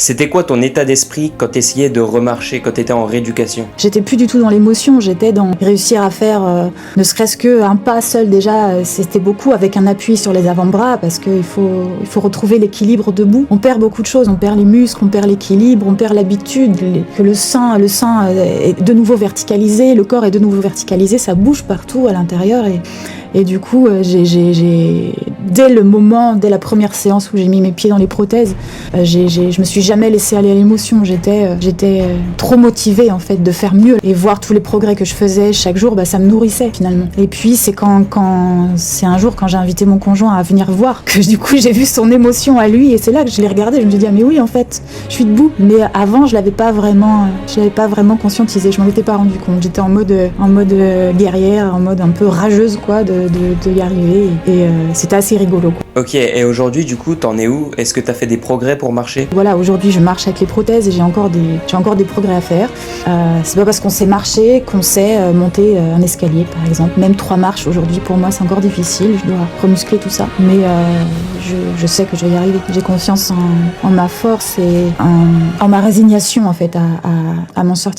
C'était quoi ton état d'esprit quand t'essayais de remarcher, quand t'étais en rééducation? J'étais plus du tout dans l'émotion, j'étais dans réussir à faire ne serait-ce qu'un pas seul déjà, c'était beaucoup avec un appui sur les avant-bras parce qu'il faut retrouver l'équilibre debout. On perd beaucoup de choses, on perd les muscles, on perd l'équilibre, on perd l'habitude, que le sang est de nouveau verticalisé, le corps est de nouveau verticalisé, ça bouge partout à l'intérieur et du coup, dès la première séance où j'ai mis mes pieds dans les prothèses, je me suis jamais laissée aller à l'émotion. J'étais trop motivée en fait de faire mieux et voir tous les progrès que je faisais chaque jour, ça me nourrissait finalement. Et puis c'est c'est un jour quand j'ai invité mon conjoint à venir voir que du coup j'ai vu son émotion à lui et c'est là que je l'ai regardé. Je me suis dit mais oui en fait, je suis debout. Mais avant je l'avais pas vraiment conscientisé. Je m'en étais pas rendu compte. J'étais en mode guerrière, en mode un peu rageuse quoi de y arriver et c'était assez rigolo quoi. Ok, et aujourd'hui du coup t'en es où? Est-ce que t'as fait des progrès pour marcher? Voilà, aujourd'hui je marche avec les prothèses et j'ai encore des progrès à faire. C'est pas parce qu'on sait marcher qu'on sait monter un escalier par exemple. Même 3 marches aujourd'hui pour moi c'est encore difficile, je dois remuscler tout ça. Mais je sais que je vais y arriver. J'ai confiance en ma force et en ma résignation en fait à m'en sortir.